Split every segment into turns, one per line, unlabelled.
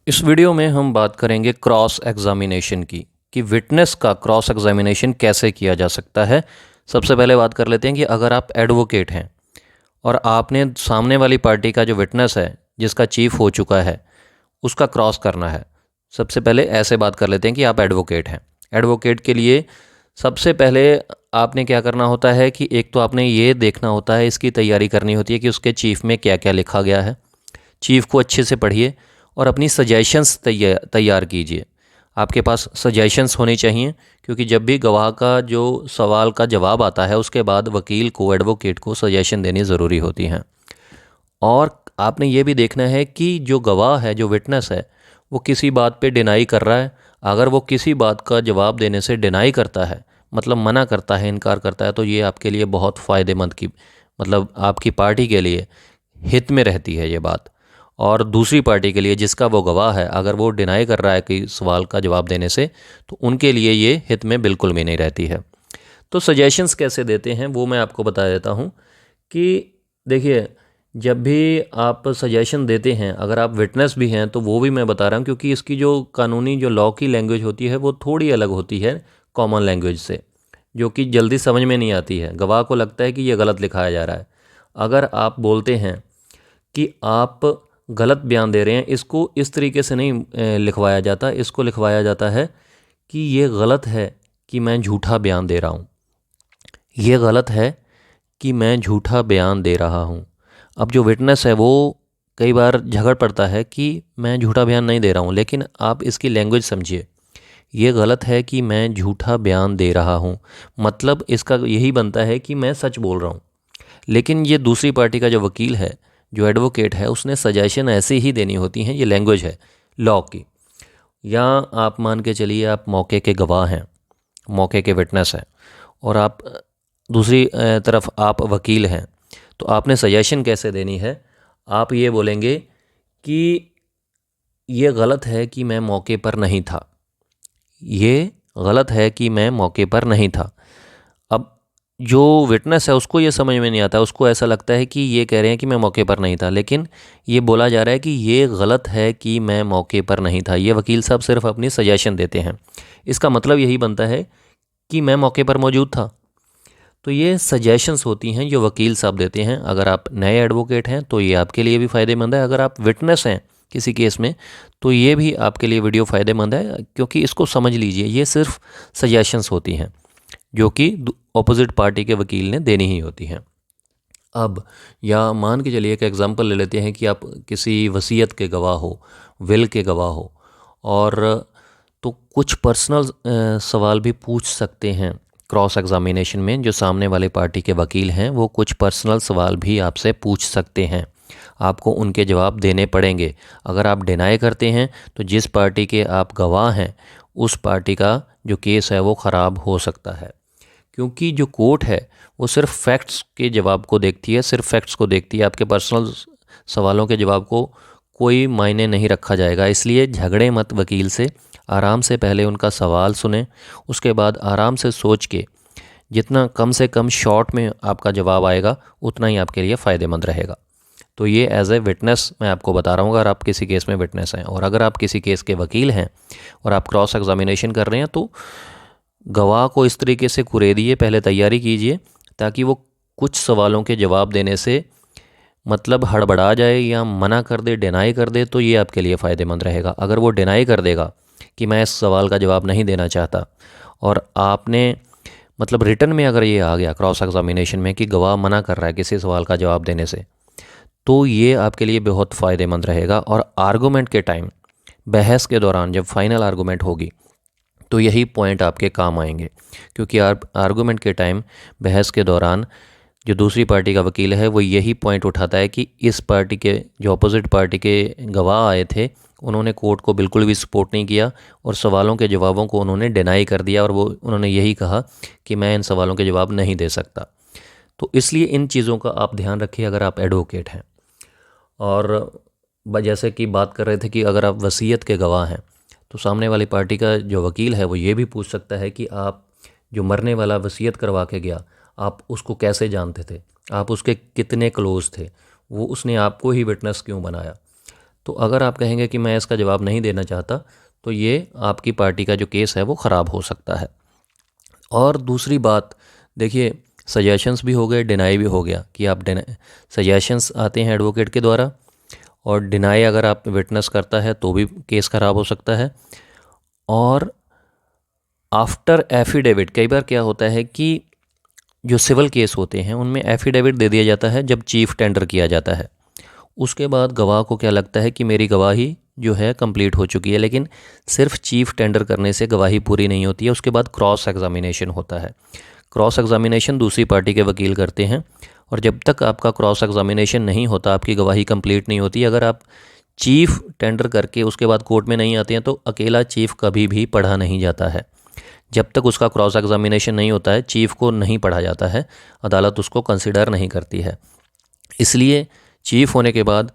इस वीडियो में हम बात करेंगे क्रॉस एग्जामिनेशन की कि विटनेस का क्रॉस एग्जामिनेशन कैसे किया जा सकता है। सबसे पहले बात कर लेते हैं कि अगर आप एडवोकेट हैं और आपने सामने वाली पार्टी का जो विटनेस है जिसका चीफ हो चुका है उसका क्रॉस करना है। सबसे पहले ऐसे बात कर लेते हैं कि आप एडवोकेट हैं। एडवोकेट के लिए सबसे पहले आपने क्या करना होता है कि एक तो आपने ये देखना होता है, इसकी तैयारी करनी होती है कि उसके चीफ में क्या क्या लिखा गया है। चीफ को अच्छे से पढ़िए और अपनी सजेशंस तैयार कीजिए। आपके पास सजेशंस होनी चाहिए क्योंकि जब भी गवाह का जो सवाल का जवाब आता है उसके बाद वकील को, एडवोकेट को सजेशन देनी ज़रूरी होती हैं। और आपने ये भी देखना है कि जो गवाह है, जो विटनेस है, वो किसी बात पे डिनाई कर रहा है। अगर वो किसी बात का जवाब देने से डिनाई करता है, मतलब मना करता है, इनकार करता है, तो ये आपके लिए बहुत फ़ायदेमंद की मतलब आपकी पार्टी के लिए हित में रहती है ये बात। और दूसरी पार्टी के लिए जिसका वो गवाह है, अगर वो डिनाई कर रहा है कि सवाल का जवाब देने से, तो उनके लिए ये हित में बिल्कुल भी नहीं रहती है। तो सजेशंस कैसे देते हैं वो मैं आपको बता देता हूँ कि देखिए, जब भी आप सजेशन देते हैं, अगर आप विटनेस भी हैं तो वो भी मैं बता रहा हूँ क्योंकि इसकी जो कानूनी जो लॉ की लैंग्वेज होती है वो थोड़ी अलग होती है कॉमन लैंग्वेज से, जो कि जल्दी समझ में नहीं आती है। गवाह को लगता है कि ये गलत लिखाया जा रहा है। अगर आप बोलते हैं कि आप गलत बयान दे रहे हैं, इसको इस तरीके से नहीं लिखवाया जाता। इसको लिखवाया जाता है कि ये गलत है कि मैं झूठा बयान दे रहा हूँ। ये गलत है कि मैं झूठा बयान दे रहा हूँ। अब जो विटनेस है वो कई बार झगड़ पड़ता है कि मैं झूठा बयान नहीं दे रहा हूँ, लेकिन आप इसकी लैंग्वेज समझिए। ये गलत है कि मैं झूठा बयान दे रहा हूँ, मतलब इसका यही बनता है कि मैं सच बोल रहा हूँ। लेकिन ये दूसरी पार्टी का जो वकील है, जो एडवोकेट है, उसने सजेशन ऐसे ही देनी होती हैं। ये लैंग्वेज है लॉ की। या आप मान के चलिए आप मौके के गवाह हैं, मौके के विटनेस हैं, और आप दूसरी तरफ आप वकील हैं, तो आपने सजेशन कैसे देनी है? आप ये बोलेंगे कि ये गलत है कि मैं मौके पर नहीं था। ये गलत है कि मैं मौके पर नहीं था। अब जो विटनेस है उसको ये समझ में नहीं आता, उसको ऐसा लगता है कि ये कह रहे हैं कि मैं मौके पर नहीं था, लेकिन ये बोला जा रहा है कि ये गलत है कि मैं मौके पर नहीं था। ये वकील साहब सिर्फ अपनी सजेशन देते हैं। इसका मतलब यही बनता है कि मैं मौके पर मौजूद था। तो ये सजेशंस होती हैं जो वकील साहब देते हैं। अगर आप नए एडवोकेट हैं तो ये आपके लिए भी फ़ायदेमंद है। अगर आप विटनेस हैं किसी केस में तो ये भी आपके लिए वीडियो फ़ायदेमंद है, क्योंकि इसको समझ लीजिए, ये सिर्फ सजेशंस होती हैं जो कि ऑपोजिट पार्टी के वकील ने देनी ही होती हैं। अब या मान के चलिए एक एग्जांपल ले लेते हैं कि आप किसी वसीयत के गवाह हो, विल के गवाह हो, और तो कुछ पर्सनल सवाल भी पूछ सकते हैं क्रॉस एग्जामिनेशन में। जो सामने वाले पार्टी के वकील हैं वो कुछ पर्सनल सवाल भी आपसे पूछ सकते हैं। आपको उनके जवाब देने पड़ेंगे। अगर आप डिनाई करते हैं तो जिस पार्टी के आप गवाह हैं उस पार्टी का जो केस है वो ख़राब हो सकता है, क्योंकि जो कोर्ट है वो सिर्फ फैक्ट्स के जवाब को देखती है, सिर्फ फैक्ट्स को देखती है। आपके पर्सनल सवालों के जवाब को कोई मायने नहीं रखा जाएगा। इसलिए झगड़े मत वकील से, आराम से पहले उनका सवाल सुने, उसके बाद आराम से सोच के जितना कम से कम शॉर्ट में आपका जवाब आएगा उतना ही आपके लिए फ़ायदेमंद रहेगा। तो ये एज ए विटनेस मैं आपको बता रहा हूँ। अगर आप किसी केस में विटनेस हैं और अगर आप किसी केस के वकील हैं और आप क्रॉस एग्जामिनेशन कर रहे हैं तो गवाह को इस तरीके से कुरेदिए, पहले तैयारी कीजिए ताकि वो कुछ सवालों के जवाब देने से मतलब हड़बड़ा जाए या मना कर दे, डिनाई कर दे, तो ये आपके लिए फ़ायदेमंद रहेगा। अगर वो डिनाई कर देगा कि मैं इस सवाल का जवाब नहीं देना चाहता, और आपने मतलब रिटर्न में अगर ये आ गया क्रॉस एग्जामिनेशन में कि गवाह मना कर रहा है किसी सवाल का जवाब देने से, तो ये आपके लिए बहुत फ़ायदेमंद रहेगा। और आर्गूमेंट के टाइम, बहस के दौरान जब फाइनल आर्गूमेंट होगी तो यही पॉइंट आपके काम आएंगे, क्योंकि आर्गूमेंट के टाइम, बहस के दौरान जो दूसरी पार्टी का वकील है वो यही पॉइंट उठाता है कि इस पार्टी के जो अपोजिट पार्टी के गवाह आए थे उन्होंने कोर्ट को बिल्कुल भी सपोर्ट नहीं किया और सवालों के जवाबों को उन्होंने डिनाई कर दिया, और वो उन्होंने यही कहा कि मैं इन सवालों के जवाब नहीं दे सकता। तो इसलिए इन चीज़ों का आप ध्यान रखिए अगर आप एडवोकेट हैं। और जैसे कि बात कर रहे थे कि अगर आप वसीयत के गवाह हैं तो सामने वाली पार्टी का जो वकील है वो ये भी पूछ सकता है कि आप जो मरने वाला वसीयत करवा के गया, आप उसको कैसे जानते थे, आप उसके कितने क्लोज थे, वो उसने आपको ही विटनेस क्यों बनाया। तो अगर आप कहेंगे कि मैं इसका जवाब नहीं देना चाहता तो ये आपकी पार्टी का जो केस है वो ख़राब हो सकता है। और दूसरी बात देखिए, सजेशंस भी हो गए, डिनाई भी हो गया कि आप सजेशंस आते हैं एडवोकेट के द्वारा, और डिनाई अगर आप विटनेस करता है तो भी केस ख़राब हो सकता है। और आफ्टर एफिडेविट, कई बार क्या होता है कि जो सिविल केस होते हैं उनमें एफिडेविट दे दिया जाता है जब चीफ टेंडर किया जाता है। उसके बाद गवाह को क्या लगता है कि मेरी गवाही जो है कंप्लीट हो चुकी है, लेकिन सिर्फ चीफ टेंडर करने से गवाही पूरी नहीं होती है। उसके बाद क्रॉस एग्जामिनेशन होता है। क्रॉस एग्जामिनेशन दूसरी पार्टी के वकील करते हैं, और जब तक आपका क्रॉस एग्जामिनेशन नहीं होता आपकी गवाही कंप्लीट नहीं होती। अगर आप चीफ टेंडर करके उसके बाद कोर्ट में नहीं आते हैं तो अकेला चीफ कभी भी पढ़ा नहीं जाता है। जब तक उसका क्रॉस एग्जामिनेशन नहीं होता है चीफ को नहीं पढ़ा जाता है, अदालत उसको कंसिडर नहीं करती है। इसलिए चीफ होने के बाद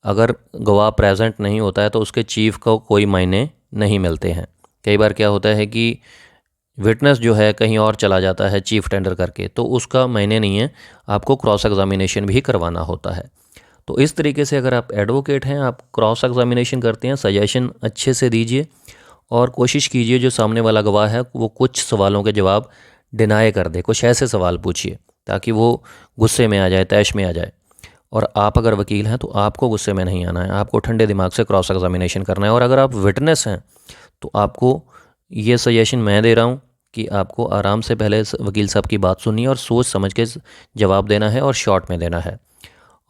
अगर गवाह प्रेजेंट नहीं होता है तो उसके चीफ को कोई मायने नहीं मिलते हैं। कई बार क्या होता है कि विटनेस जो है कहीं और चला जाता है चीफ टेंडर करके, तो उसका मायने नहीं है, आपको क्रॉस एग्जामिनेशन भी करवाना होता है। तो इस तरीके से अगर आप एडवोकेट हैं, आप क्रॉस एग्जामिनेशन करते हैं, सजेशन अच्छे से दीजिए और कोशिश कीजिए जो सामने वाला गवाह है वो कुछ सवालों के जवाब डिनाई कर दे। कुछ ऐसे सवाल पूछिए ताकि वो गुस्से में आ जाए, तैश में आ जाए। और आप अगर वकील हैं तो आपको गुस्से में नहीं आना है, आपको ठंडे दिमाग से क्रॉस एग्जामिनेशन करना है। और अगर आप विटनेस हैं तो आपको ये सजेशन मैं दे रहा हूँ कि आपको आराम से पहले वकील साहब की बात सुननी है और सोच समझ के जवाब देना है और शॉर्ट में देना है।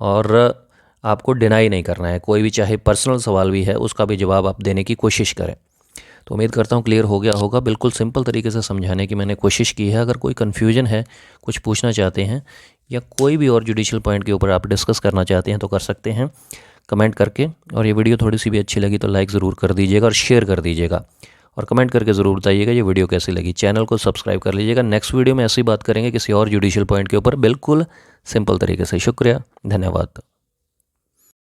और आपको डिनाई नहीं करना है, कोई भी चाहे पर्सनल सवाल भी है उसका भी जवाब आप देने की कोशिश करें। तो उम्मीद करता हूँ क्लियर हो गया होगा। बिल्कुल सिंपल तरीके से समझाने की मैंने कोशिश की है। अगर कोई कन्फ्यूजन है, कुछ पूछना चाहते हैं या कोई भी और जुडिशियल पॉइंट के ऊपर आप डिस्कस करना चाहते हैं तो कर सकते हैं कमेंट करके। और ये वीडियो थोड़ी सी भी अच्छी लगी तो लाइक ज़रूर कर दीजिएगा और शेयर कर दीजिएगा, और कमेंट करके ज़रूर बताइएगा ये वीडियो कैसी लगी। चैनल को सब्सक्राइब कर लीजिएगा। नेक्स्ट वीडियो में ऐसी बात करेंगे किसी और जुडिशियल पॉइंट के ऊपर बिल्कुल सिंपल तरीके से। शुक्रिया, धन्यवाद।